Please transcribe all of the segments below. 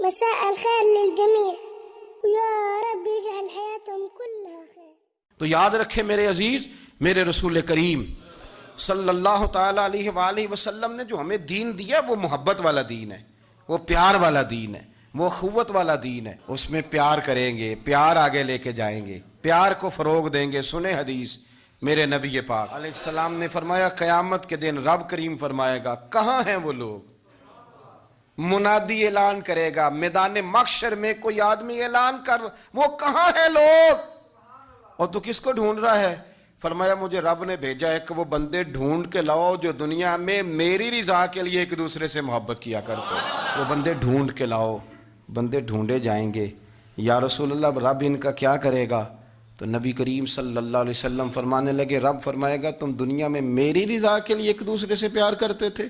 مساء الخير للجميع ويا رب يجعل حياتهم كلها خير. تو یاد رکھے میرے عزیز، میرے رسول کریم صلی اللہ تعالیٰ علیہ وآلہ وسلم نے جو ہمیں دین دیا وہ محبت والا دین ہے، وہ پیار والا دین ہے، وہ اخوت والا دین ہے. اس میں پیار کریں گے، پیار آگے لے کے جائیں گے، پیار کو فروغ دیں گے. سنیں حدیث میرے نبی پاک علیہ السلام نے فرمایا قیامت کے دن رب کریم فرمائے گا کہاں ہیں وہ لوگ؟ منادی اعلان کرے گا میدان محشر میں، کوئی آدمی اعلان کر وہ کہاں ہیں لوگ؟ اور تو کس کو ڈھونڈ رہا ہے؟ فرمایا مجھے رب نے بھیجا ہے کہ وہ بندے ڈھونڈ کے لاؤ جو دنیا میں میری رضا کے لیے ایک دوسرے سے محبت کیا کرتے. وہ بندے ڈھونڈ کے لاؤ. بندے ڈھونڈے جائیں گے. یا رسول اللہ رب ان کا کیا کرے گا؟ تو نبی کریم صلی اللہ علیہ وسلم فرمانے لگے رب فرمائے گا تم دنیا میں میری رضا کے لیے ایک دوسرے سے پیار کرتے تھے،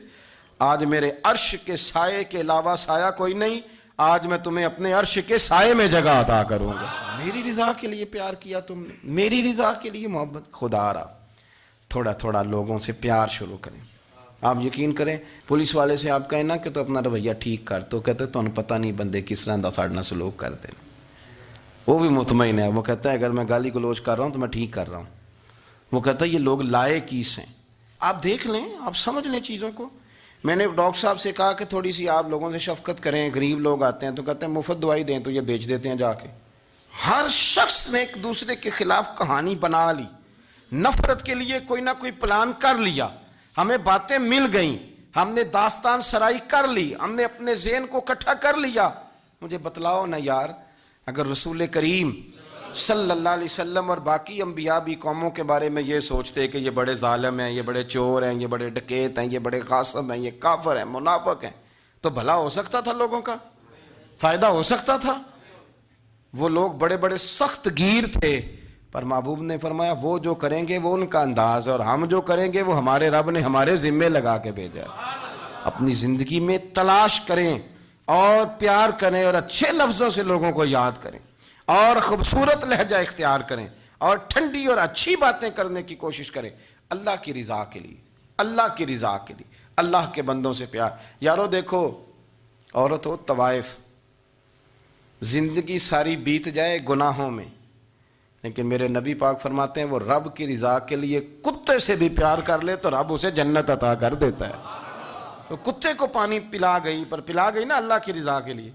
آج میرے عرش کے سائے کے علاوہ سایہ کوئی نہیں، آج میں تمہیں اپنے عرش کے سائے میں جگہ عطا کروں گا. میری رضا کے لیے پیار کیا تم نے، میری رضا کے لیے محبت. خدا را تھوڑا تھوڑا لوگوں سے پیار شروع کریں. آپ یقین کریں پولیس والے سے آپ کہیں نا کہ تو اپنا رویہ ٹھیک کر، تو کہتے تو انہیں پتہ نہیں بندے کس طرح دا ساڑھنا سلوک کرتے ہیں. وہ بھی مطمئن ہے، وہ کہتا ہے اگر میں گالی گلوچ کر رہا ہوں تو میں ٹھیک کر رہا ہوں. وہ کہتا ہے یہ لوگ لائے کیس ہیں. آپ دیکھ لیں، آپ سمجھ لیں چیزوں کو. میں نے ڈاکٹر صاحب سے کہا کہ تھوڑی سی آپ لوگوں سے شفقت کریں، غریب لوگ آتے ہیں تو کہتے ہیں مفت دوائی دیں تو یہ بیچ دیتے ہیں جا کے. ہر شخص نے ایک دوسرے کے خلاف کہانی بنا لی، نفرت کے لیے کوئی نہ کوئی پلان کر لیا. ہمیں باتیں مل گئیں، ہم نے داستان سرائی کر لی، ہم نے اپنے ذہن کو اکٹھا کر لیا. مجھے بتلاؤ نا یار، اگر رسول کریم صلی اللہ علیہ وسلم اور باقی انبیاء بھی قوموں کے بارے میں یہ سوچتے کہ یہ بڑے ظالم ہیں، یہ بڑے چور ہیں، یہ بڑے ڈکیت ہیں، یہ بڑے غاصب ہیں، یہ کافر ہیں، منافق ہیں، تو بھلا ہو سکتا تھا؟ لوگوں کا فائدہ ہو سکتا تھا؟ وہ لوگ بڑے بڑے سخت گیر تھے، پر محبوب نے فرمایا وہ جو کریں گے وہ ان کا انداز، اور ہم جو کریں گے وہ ہمارے رب نے ہمارے ذمے لگا کے بھیجا ہے. اپنی زندگی میں تلاش کریں اور پیار کریں اور اچھے لفظوں سے لوگوں کو یاد کریں اور خوبصورت لہجہ اختیار کریں اور ٹھنڈی اور اچھی باتیں کرنے کی کوشش کریں اللہ کی رضا کے لیے، اللہ کی رضا کے لیے، اللہ کے بندوں سے پیار. یارو دیکھو، عورت ہو طوائف، زندگی ساری بیت جائے گناہوں میں، لیکن میرے نبی پاک فرماتے ہیں وہ رب کی رضا کے لیے کتے سے بھی پیار کر لے تو رب اسے جنت عطا کر دیتا ہے. تو کتے کو پانی پلا گئی، پر پلا گئی نا اللہ کی رضا کے لیے،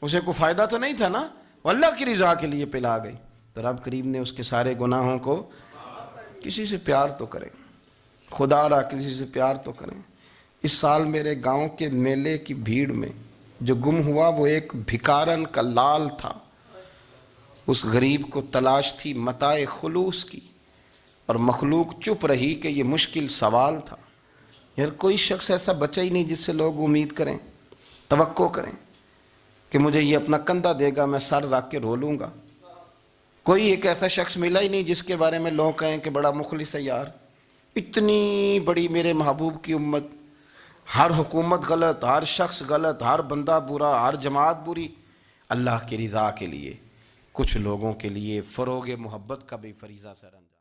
اسے کوئی فائدہ تو نہیں تھا نا، وہ اللہ کی رضا کے لیے پلا گئی. تو رب کریم نے اس کے سارے گناہوں کو، کسی سے پیار تو کریں، خدا را کسی سے پیار تو کریں. اس سال میرے گاؤں کے میلے کی بھیڑ میں جو گم ہوا وہ ایک بھکارن کا لال تھا. اس غریب کو تلاش تھی متاع خلوص کی، اور مخلوق چپ رہی کہ یہ مشکل سوال تھا. یار کوئی شخص ایسا بچا ہی نہیں جس سے لوگ امید کریں، توقع کریں کہ مجھے یہ اپنا کندھا دے گا میں سر رکھ کے رو لوں گا. کوئی ایک ایسا شخص ملا ہی نہیں جس کے بارے میں لوگ کہیں کہ بڑا مخلص ہے. یار اتنی بڑی میرے محبوب کی امت، ہر حکومت غلط، ہر شخص غلط، ہر بندہ برا، ہر جماعت بری. اللہ کی رضا کے لیے کچھ لوگوں کے لیے فروغ محبت کا بھی فریضہ سر اندر